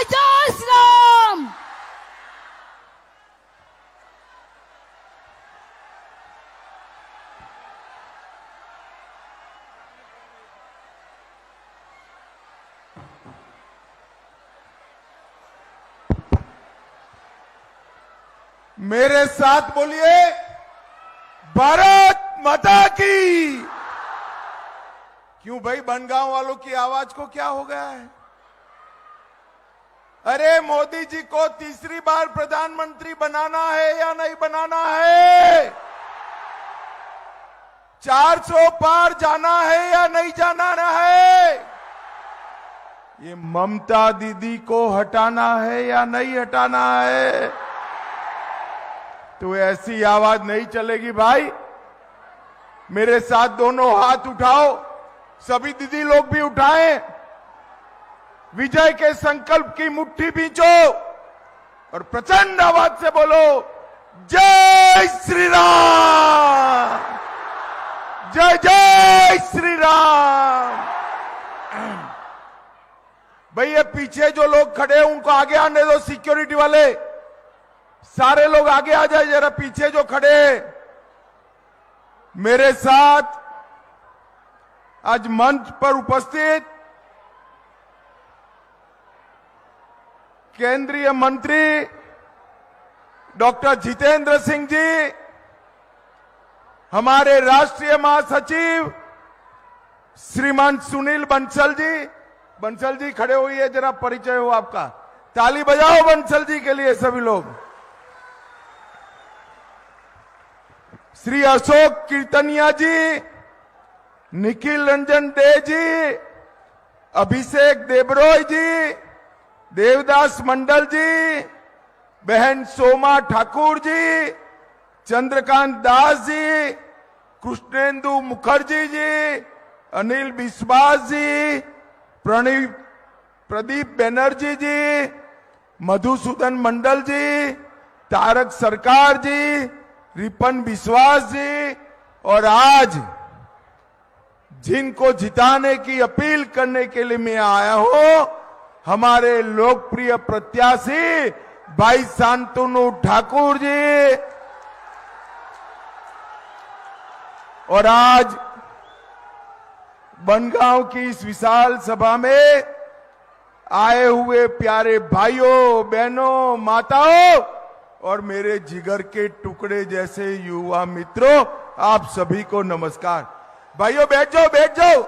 जय जय श्री राम। मेरे साथ बोलिए, भारत माता की। क्यों भाई, बनगांव वालों की आवाज को क्या हो गया है? अरे मोदी जी को तीसरी बार प्रधानमंत्री बनाना है या नहीं बनाना है? 400 पार जाना है या नहीं जाना है? ये ममता दीदी को हटाना है या नहीं हटाना है? तो ऐसी आवाज नहीं चलेगी भाई। मेरे साथ दोनों हाथ उठाओ, सभी दीदी लोग भी उठाएं। विजय के संकल्प की मुट्ठी बींचो और प्रचंड आवाज से बोलो, जय श्री राम, जय जय श्री राम। भाई ये पीछे जो लोग खड़े हैं उनको आगे आने दो, सिक्योरिटी वाले सारे लोग आगे आ जाए जरा, पीछे जो खड़े हैं। मेरे साथ आज मंच पर उपस्थित केंद्रीय मंत्री डॉक्टर जितेंद्र सिंह जी, हमारे राष्ट्रीय महासचिव श्रीमान सुनील बंसल जी खड़े हुए, जरा परिचय हो आपका, ताली बजाओ बंसल जी के लिए सभी लोग। श्री अशोक कीर्तनिया जी, निखिल रंजन डे जी, अभिषेक देबरॉय जी, देवदास मंडल जी, बहन सोमा ठाकुर जी, चंद्रकांत दास जी, कृष्णेंदु मुखर्जी जी, अनिल बिस्वास जी, प्रदीप बनर्जी जी, मधुसूदन मंडल जी, तारक सरकार जी, रिपन विश्वास जी, और आज जिनको जिताने की अपील करने के लिए मैं आया हूं, हमारे लोकप्रिय प्रत्याशी भाई शांतनु ठाकुर जी। और आज बनगांव की इस विशाल सभा में आए हुए प्यारे भाइयों बहनों माताओं और मेरे जिगर के टुकड़े जैसे युवा मित्रों, आप सभी को नमस्कार। भाइयों बैठ जाओ, बैठ जाओ,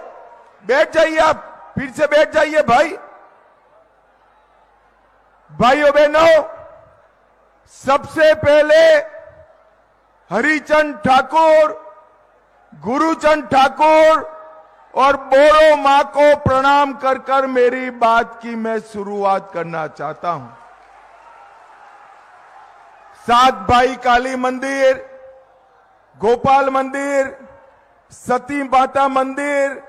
बैठ जाइए, आप फिर से बैठ जाइए भाई। भाइयों बहनों, सबसे पहले हरिचंद ठाकुर, गुरुचंद ठाकुर और बोरो मां को प्रणाम कर कर मेरी बात की मैं शुरुआत करना चाहता हूं। सात भाई काली मंदिर, गोपाल मंदिर, सती माता मंदिर,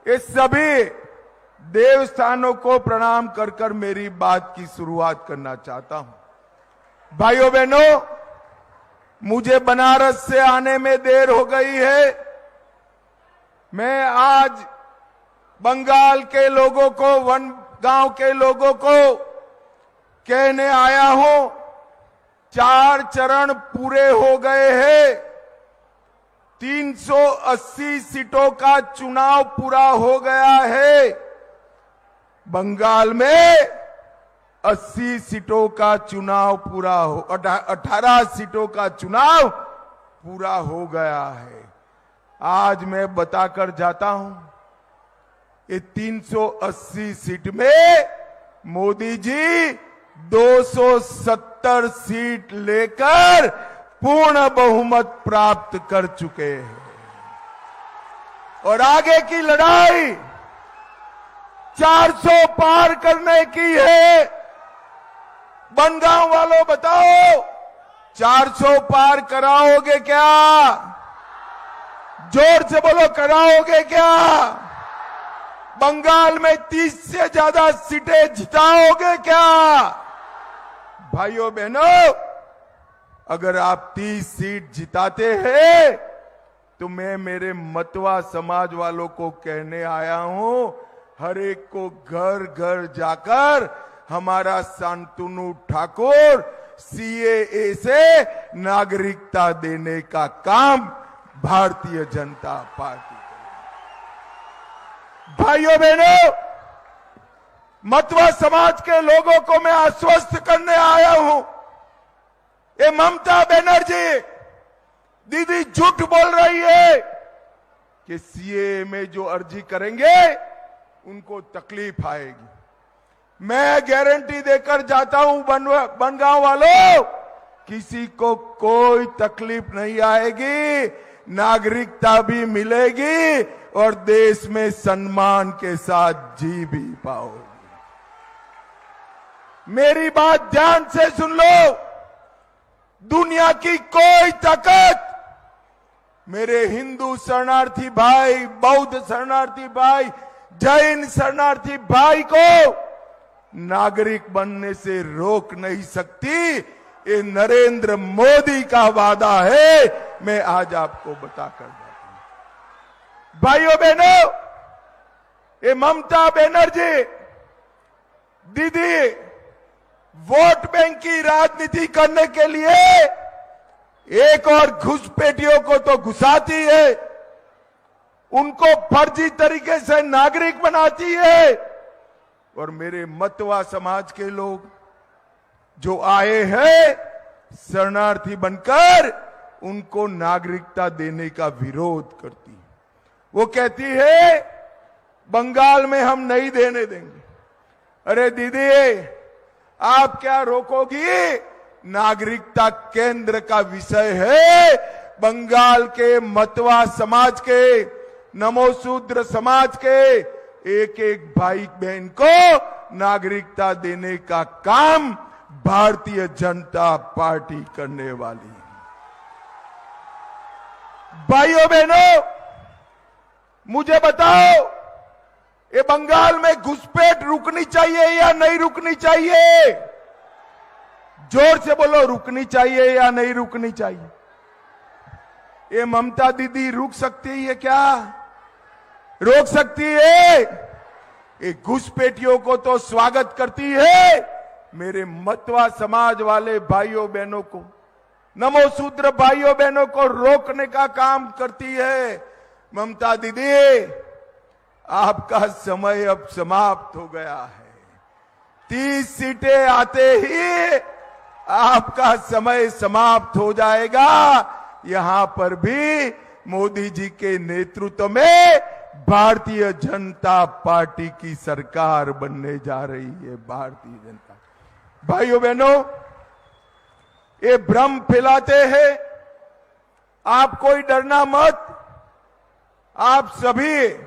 ये सभी देवस्थानों को प्रणाम कर कर मेरी बात की शुरुआत करना चाहता हूं। भाइयों बहनों, मुझे बनारस से आने में देर हो गई है। मैं आज बंगाल के लोगों को, बनगांव के लोगों को कहने आया हूं, 4 चरण पूरे हो गए हैं। 380 सीटों का चुनाव पूरा हो गया है। बंगाल में 80 सीटों का चुनाव पूरा हो, 18 सीटों का चुनाव पूरा हो गया है। आज मैं बताकर जाता हूं, ये 380 सीट में मोदी जी 270 सीट लेकर पूर्ण बहुमत प्राप्त कर चुके हैं। और आगे की लड़ाई 400 पार करने की है। बनगांव वालों बताओ, 400 पार कराओगे क्या? जोर से बोलो, कराओगे क्या? बंगाल में 30 से ज्यादा सीटें जिताओगे क्या? भाइयों बहनों, अगर आप 30 सीट जिताते हैं तो मैं मेरे मतवा समाज वालों को कहने आया हूं, हर एक को घर घर जाकर हमारा शांतनु ठाकुर सीएए से नागरिकता देने का काम भारतीय जनता पार्टी करेगी। भाइयों बहनों, मतवा समाज के लोगों को मैं आश्वस्त करने आया हूं, ये ममता बनर्जी दीदी झूठ बोल रही है कि सीए में जो अर्जी करेंगे उनको तकलीफ आएगी। मैं गारंटी देकर जाता हूं बनगांव वालों, किसी को कोई तकलीफ नहीं आएगी, नागरिकता भी मिलेगी और देश में सम्मान के साथ जी भी पाओगे। मेरी बात ध्यान से सुन लो, दुनिया की कोई ताकत मेरे हिंदू शरणार्थी भाई, बौद्ध शरणार्थी भाई, जैन शरणार्थी भाई को नागरिक बनने से रोक नहीं सकती। ये नरेंद्र मोदी का वादा है, मैं आज आपको बताकर जाता हूं। भाइयों बहनों, ये ममता बनर्जी दीदी वोट बैंक की राजनीति करने के लिए एक और घुसपैठियों को तो घुसाती है, उनको फर्जी तरीके से नागरिक बनाती है, और मेरे मतवा समाज के लोग जो आए हैं शरणार्थी बनकर, उनको नागरिकता देने का विरोध करती है। वो कहती है बंगाल में हम नहीं देने देंगे। अरे दीदी, आप क्या रोकोगी? नागरिकता केंद्र का विषय है। बंगाल के मतवा समाज के, नमोशूद्र समाज के एक एक भाई बहन को नागरिकता देने का काम भारतीय जनता पार्टी करने वाली है। भाइयों बहनों, मुझे बताओ, ये बंगाल में घुसपैठ रुकनी चाहिए या नहीं रुकनी चाहिए? जोर से बोलो, रुकनी चाहिए या नहीं रुकनी चाहिए? ये ममता दीदी रुक सकती है क्या? रोक सकती है? ये घुसपैठियों को तो स्वागत करती है, मेरे मतवा समाज वाले भाइयों बहनों को, नमोशूद्र भाइयों बहनों को रोकने का काम करती है। ममता दीदी, आपका समय अब समाप्त हो गया है। 30 सीटें आते ही आपका समय समाप्त हो जाएगा। यहां पर भी मोदी जी के नेतृत्व में भारतीय जनता पार्टी की सरकार बनने जा रही है। भारतीय जनता, भाइयों बहनों, ये भ्रम फैलाते हैं, आप कोई डरना मत। आप सभी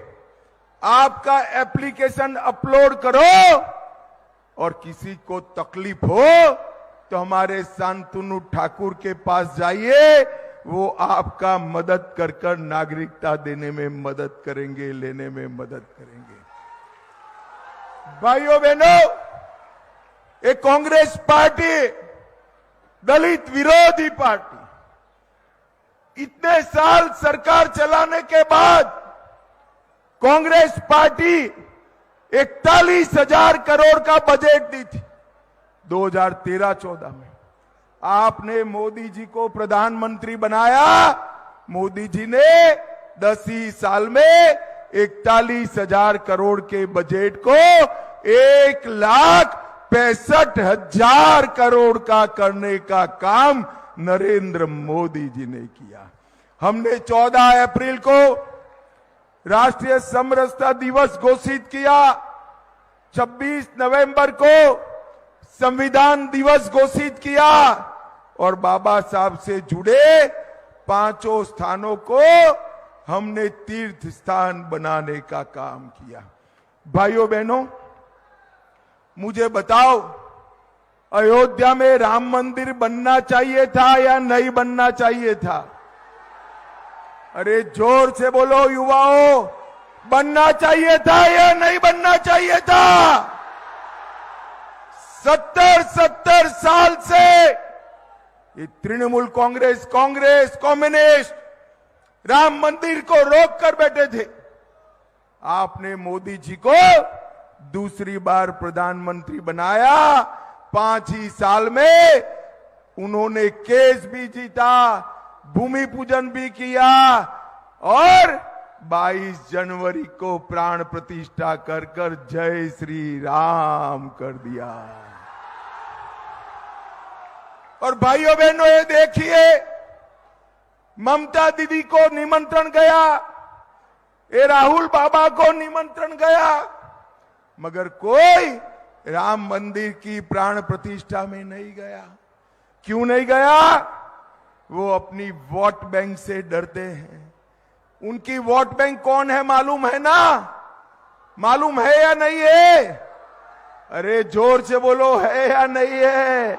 आपका एप्लीकेशन अपलोड करो, और किसी को तकलीफ हो तो हमारे शांतनु ठाकुर के पास जाइए, वो आपका मदद कर नागरिकता देने में मदद करेंगे, लेने में मदद करेंगे। भाइयों बहनों, ये कांग्रेस पार्टी दलित विरोधी पार्टी, इतने साल सरकार चलाने के बाद कांग्रेस पार्टी 41,000 करोड़ का बजट दी थी 2013-14 में। आपने मोदी जी को प्रधानमंत्री बनाया। मोदी जी ने 10 ही साल में 41,000 करोड़ के बजट को 1,65,000 करोड़ का करने का काम नरेंद्र मोदी जी ने किया। हमने 14 अप्रैल को राष्ट्रीय समरसता दिवस घोषित किया, 26 नवंबर को संविधान दिवस घोषित किया, और बाबा साहब से जुड़े 5 स्थानों को हमने तीर्थ स्थान बनाने का काम किया। भाइयों बहनों, मुझे बताओ, अयोध्या में राम मंदिर बनना चाहिए था या नहीं बनना चाहिए था? अरे जोर से बोलो युवाओं, बनना चाहिए था या नहीं बनना चाहिए था? 70 साल से ये तृणमूल कांग्रेस, कम्युनिस्ट राम मंदिर को रोक कर बैठे थे। आपने मोदी जी को दूसरी बार प्रधानमंत्री बनाया। 5 ही साल में उन्होंने केस भी जीता, भूमि पूजन भी किया और 22 जनवरी को प्राण प्रतिष्ठा कर कर जय श्री राम कर दिया। और भाइयों बहनों, ये देखिए, ममता दीदी को निमंत्रण गया, ये राहुल बाबा को निमंत्रण गया, मगर कोई राम मंदिर की प्राण प्रतिष्ठा में नहीं गया। क्यों नहीं गया? वो अपनी वोट बैंक से डरते हैं। उनकी वोट बैंक कौन है मालूम है ना? मालूम है या नहीं है? अरे जोर से बोलो, है या नहीं है?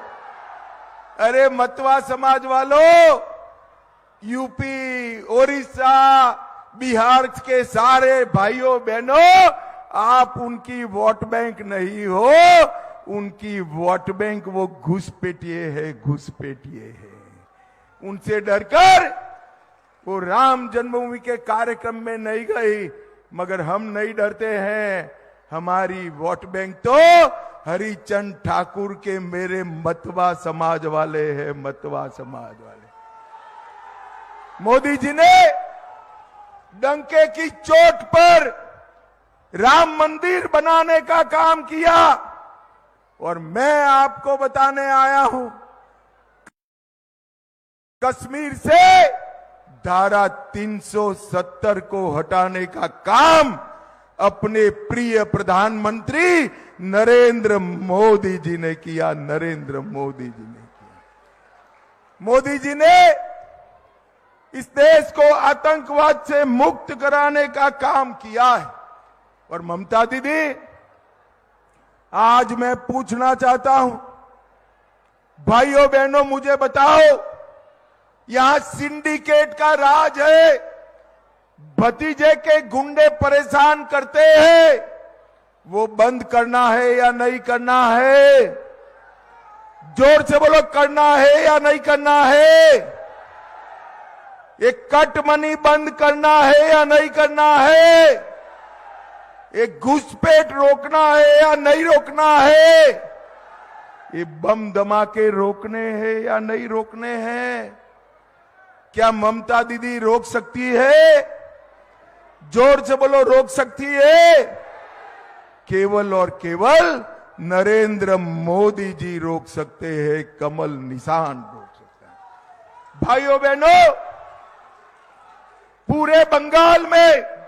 अरे मतवा समाज वालों, यूपी, ओडिशा, बिहार के सारे भाइयों बहनों, आप उनकी वोट बैंक नहीं हो। उनकी वोट बैंक वो घुसपैठिए है, घुसपैठिए है। उनसे डरकर वो राम जन्मभूमि के कार्यक्रम में नहीं गई, मगर हम नहीं डरते हैं। हमारी वोट बैंक तो हरिचंद ठाकुर के मेरे मतवा समाज वाले हैं, मतवा समाज वाले। मोदी जी ने डंके की चोट पर राम मंदिर बनाने का काम किया और मैं आपको बताने आया हूं, कश्मीर से धारा 370 को हटाने का काम अपने प्रिय प्रधानमंत्री नरेंद्र मोदी जी ने किया। नरेंद्र मोदी जी ने किया। मोदी जी ने इस देश को आतंकवाद से मुक्त कराने का काम किया है। और ममता दीदी, आज मैं पूछना चाहता हूं, भाइयों बहनों, मुझे बताओ, यहां सिंडिकेट का राज है, भतीजे के गुंडे परेशान करते हैं, वो बंद करना है या नहीं करना है? जोर से बोलो, करना है या नहीं करना है? एक कट मनी बंद करना है या नहीं करना है? एक घुसपैठ रोकना है या नहीं रोकना है? ये बम धमाके रोकने हैं या नहीं रोकने हैं? क्या ममता दीदी रोक सकती है? जोर से बोलो, रोक सकती है? केवल और केवल नरेंद्र मोदी जी रोक सकते हैं, कमल निशान रोक सकते हैं। भाइयों बहनों, पूरे बंगाल में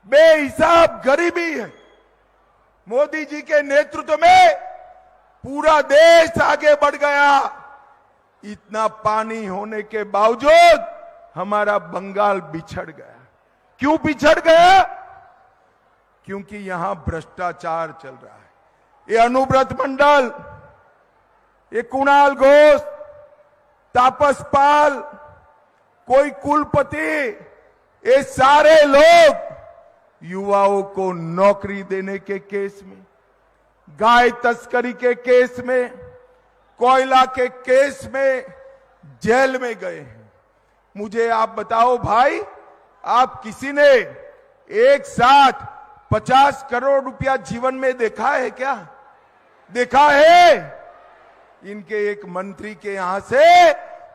बेहिसाब गरीबी है। मोदी जी के नेतृत्व में पूरा देश आगे बढ़ गया। इतना पानी होने के बावजूद हमारा बंगाल बिछड़ गया। क्यों बिछड़ गया? क्योंकि यहां भ्रष्टाचार चल रहा है। ये अनुव्रत मंडल, ये कुणाल घोष, तापस पाल, कोई कुलपति, ये सारे लोग युवाओं को नौकरी देने के केस में, गाय तस्करी के केस में, कोयला के केस में जेल में गए हैं। मुझे आप बताओ भाई, आप किसी ने एक साथ 50 करोड़ रुपया जीवन में देखा है क्या? देखा है? इनके एक मंत्री के यहां से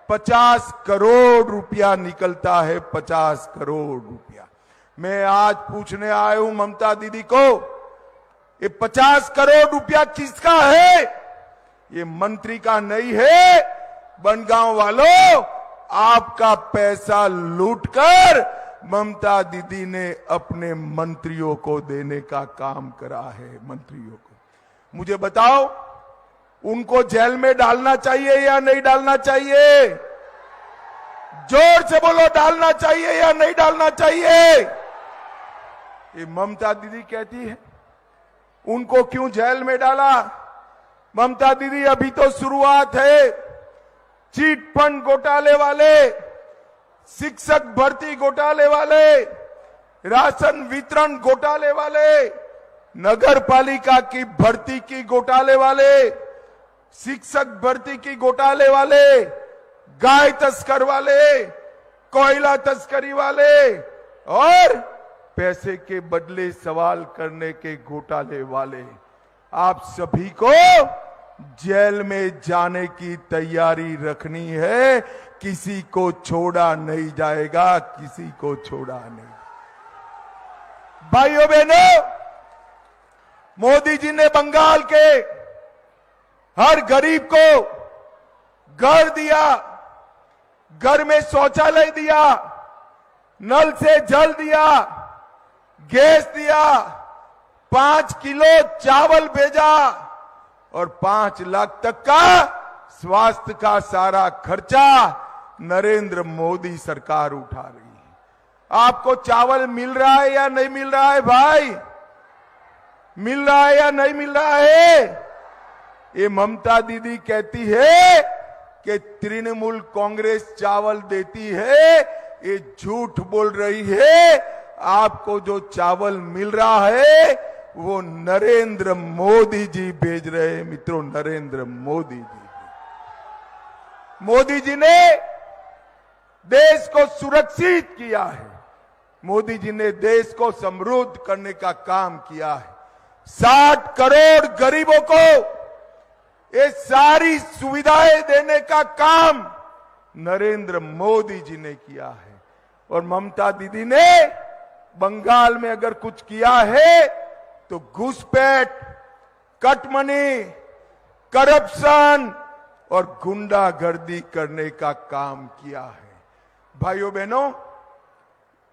50 करोड़ रुपया निकलता है, 50 करोड़ रुपया। मैं आज पूछने आया हूं ममता दीदी को, ये 50 करोड़ रुपया किसका है? ये मंत्री का नहीं है। बनगांव वालों, आपका पैसा लूटकर ममता दीदी ने अपने मंत्रियों को देने का काम करा है। मंत्रियों को मुझे बताओ, उनको जेल में डालना चाहिए या नहीं डालना चाहिए? जोर से बोलो, डालना चाहिए या नहीं डालना चाहिए? ये ममता दीदी कहती है उनको क्यों जेल में डाला? ममता दीदी, अभी तो शुरुआत है। चीट फंड घोटाले वाले, शिक्षक भर्ती घोटाले वाले, राशन वितरण घोटाले वाले, नगर पालिका की भर्ती की घोटाले वाले, शिक्षक भर्ती की घोटाले वाले, गाय तस्कर वाले, कोयला तस्करी वाले और पैसे के बदले सवाल करने के घोटाले वाले, आप सभी को जेल में जाने की तैयारी रखनी है। किसी को छोड़ा नहीं जाएगा, किसी को छोड़ा नहीं। भाइयों बहनों, मोदी जी ने बंगाल के हर गरीब को घर दिया, घर में शौचालय दिया, नल से जल दिया, गैस दिया, 5 किलो चावल भेजा और 5 लाख तक का स्वास्थ्य का सारा खर्चा नरेंद्र मोदी सरकार उठा रही है। आपको चावल मिल रहा है या नहीं मिल रहा है भाई? मिल रहा है या नहीं मिल रहा है? ये ममता दीदी कहती है कि तृणमूल कांग्रेस चावल देती है, ये झूठ बोल रही है। आपको जो चावल मिल रहा है वो नरेंद्र मोदी जी भेज रहे हैं मित्रों, नरेंद्र मोदी जी। मोदी जी ने देश को सुरक्षित किया है, मोदी जी ने देश को समृद्ध करने का काम किया है। 60 करोड़ गरीबों को ये सारी सुविधाएं देने का काम नरेंद्र मोदी जी ने किया है। और ममता दीदी ने बंगाल में अगर कुछ किया है तो घुसपैठ, कटमनी, करप्शन और गुंडागर्दी करने का काम किया है। भाइयों बहनों,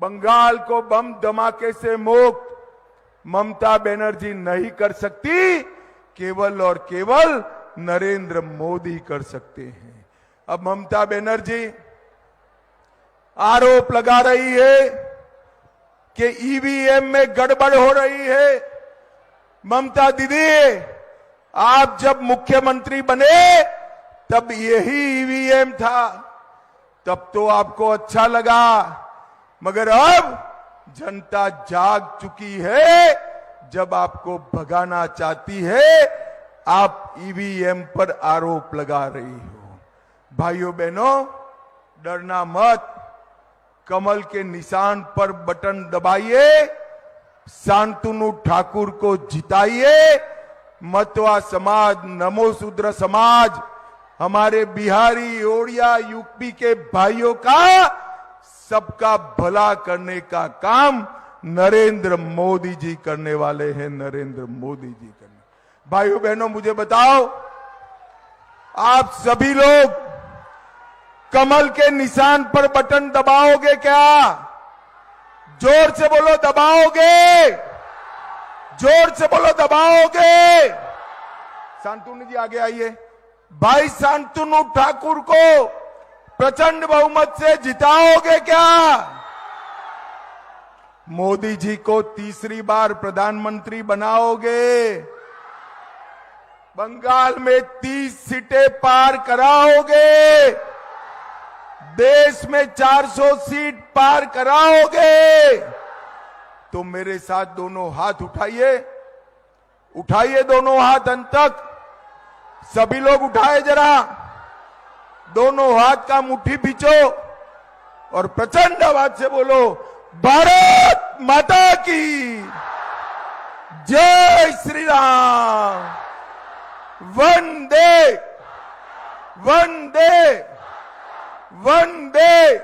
बंगाल को बम धमाके से मुक्त ममता बनर्जी नहीं कर सकती, केवल और केवल नरेंद्र मोदी कर सकते हैं। अब ममता बनर्जी आरोप लगा रही है कि ईवीएम में गड़बड़ हो रही है। ममता दीदी, आप जब मुख्यमंत्री बने तब यही ईवीएम था, तब तो आपको अच्छा लगा, मगर अब जनता जाग चुकी है। जब आपको भगाना चाहती है, आप ईवीएम पर आरोप लगा रही हो। भाइयों बहनों, डरना मत, कमल के निशान पर बटन दबाइए, शांतनु ठाकुर को जिताइए। मतवा समाज, नमो शूद्र समाज, हमारे बिहारी, ओडिया, यूपी के भाइयों का सबका भला करने का काम नरेंद्र मोदी जी करने वाले हैं, नरेंद्र मोदी जी करने। भाइयों बहनों, मुझे बताओ, आप सभी लोग कमल के निशान पर बटन दबाओगे क्या? जोर से बोलो, दबाओगे? जोर से बोलो, दबाओगे? शांतनु जी आगे आइए। भाई शांतनु ठाकुर को प्रचंड बहुमत से जिताओगे क्या? मोदी जी को तीसरी बार प्रधानमंत्री बनाओगे? बंगाल में 30 सीटें पार कराओगे? देश में 400 सीट पार कराओगे? तो मेरे साथ दोनों हाथ उठाइए, उठाइए दोनों हाथ अंत तक। सभी लोग उठाए जरा, दोनों हाथ का मुट्ठी पीछो और प्रचंड आवाज से बोलो, भारत माता की जय श्री राम, वंदे वंदे वंदे।